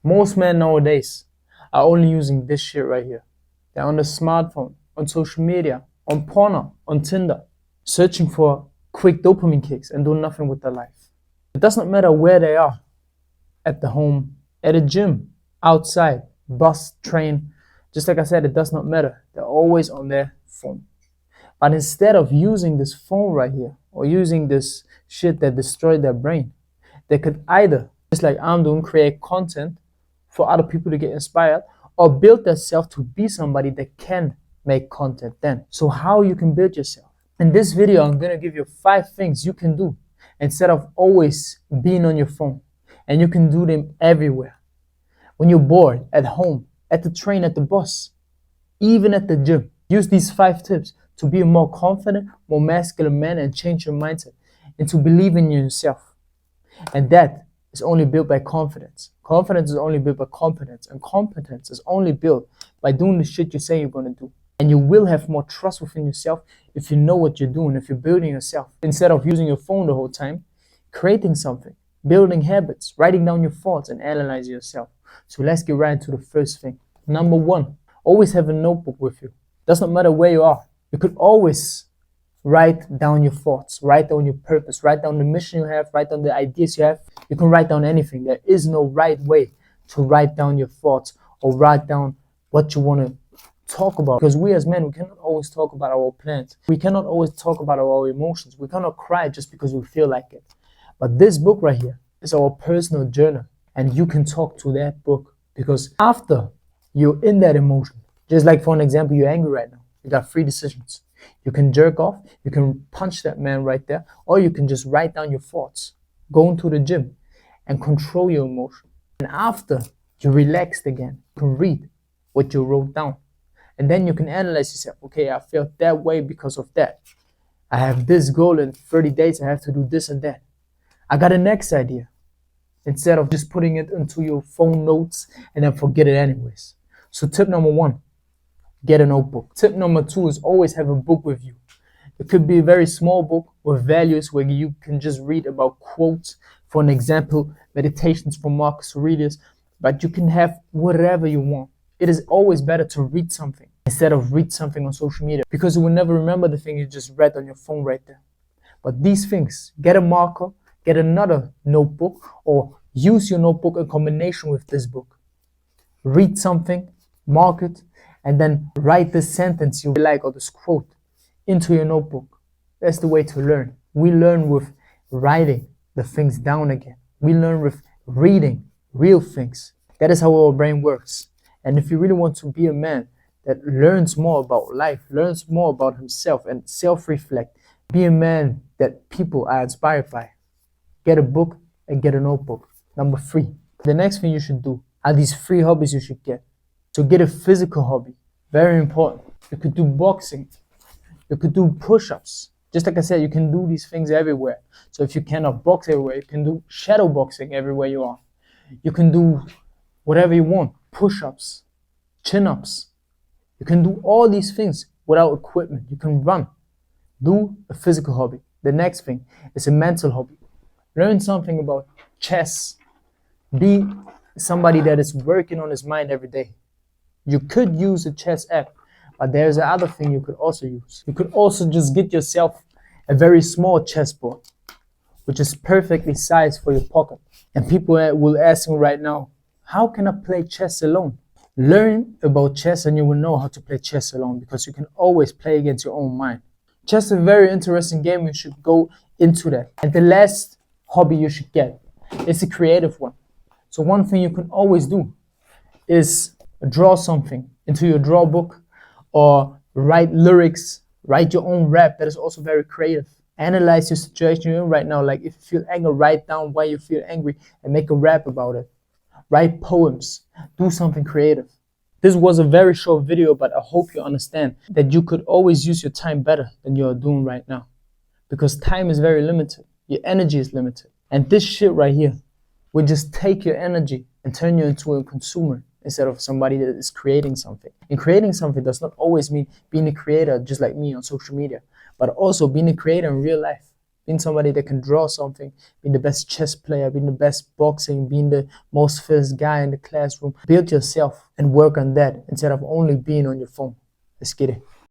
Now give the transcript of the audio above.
Most men nowadays are only using this shit right here. They're on the smartphone, on social media, on porno, on Tinder, searching for quick dopamine kicks and doing nothing with their life. It does not matter where they are, at the home, at a gym, outside, bus, train. Just like I said, it does not matter. They're always on their phone. But instead of using this phone right here, or using this shit that destroyed their brain, they could either, just like I'm doing, create content for other people to get inspired, or build themselves to be somebody that can make content then. So how you can build yourself? In this video, I'm gonna give you 5 things you can do instead of always being on your phone. And you can do them everywhere. When you're bored, at home, at the train, at the bus, even at the gym. Use these 5 tips to be a more confident, more masculine man and change your mindset and to believe in yourself. And that is only built by confidence. Confidence is only built by competence, and competence is only built by doing the shit you say you're gonna do. And you will have more trust within yourself if you know what you're doing, if you're building yourself. Instead of using your phone the whole time, creating something, building habits, writing down your thoughts and analyzing yourself. So let's get right into the first thing. Number 1, always have a notebook with you. Does not matter where you are. You could always write down your thoughts, write down your purpose, write down the mission you have, write down the ideas you have. You can write down anything. There is no right way to write down your thoughts or write down what you want to talk about. Because we as men, we cannot always talk about our plans. We cannot always talk about our emotions. We cannot cry just because we feel like it. But this book right here is our personal journal. And you can talk to that book because after you're in that emotion, just like for an example, you're angry right now. You got 3 decisions. You can jerk off, you can punch that man right there, or you can just write down your thoughts, go into the gym and control your emotion. And after you're relaxed again, you can read what you wrote down. And then you can analyze yourself. Okay, I felt that way because of that. I have this goal in 30 days, I have to do this and that. I got a next idea. Instead of just putting it into your phone notes and then forget it anyways. So tip number 1, get a notebook. Tip number 2 is always have a book with you. It could be a very small book with values where you can just read about quotes. For an example, Meditations from Marcus Aurelius. But you can have whatever you want. It is always better to read something instead of read something on social media because you will never remember the thing you just read on your phone right there. But these things, get a marker, get another notebook, or use your notebook in combination with this book. Read something, mark it, and then write this sentence you like or this quote into your notebook. That's the way to learn. We learn with writing the things down again. We learn with reading real things. That is how our brain works. And if you really want to be a man that learns more about life, learns more about himself and self-reflect, be a man that people are inspired by, get a book and get a notebook. Number 3, the next thing you should do are these 3 hobbies you should get. So get a physical hobby, very important. You could do boxing, you could do push-ups. Just like I said, you can do these things everywhere. So if you cannot box everywhere, you can do shadow boxing everywhere you are. You can do whatever you want, push-ups, chin-ups. You can do all these things without equipment. You can run. Do a physical hobby. The next thing is a mental hobby. Learn something about chess. Be somebody that is working on his mind every day. You could use a chess app, but there's another thing you could also use. You could also just get yourself a very small chessboard, which is perfectly sized for your pocket. And people will ask me right now, how can I play chess alone? Learn about chess and you will know how to play chess alone because you can always play against your own mind. Chess is a very interesting game. You should go into that. And the last hobby you should get is a creative one. So one thing you can always do is draw something into your draw book or write lyrics, write your own rap. That is also very creative. Analyze your situation you're in right now. Like if you feel anger, write down why you feel angry and make a rap about it. Write poems, do something creative. This was a very short video, but I hope you understand that you could always use your time better than you are doing right now. Because time is very limited. Your energy is limited. And this shit right here will just take your energy and turn you into a consumer instead of somebody that is creating something. And creating something does not always mean being a creator just like me on social media, but also being a creator in real life. being somebody that can draw something, being the best chess player, being the best boxing, being the most first guy in the classroom. Build yourself and work on that instead of only being on your phone. Let's get it.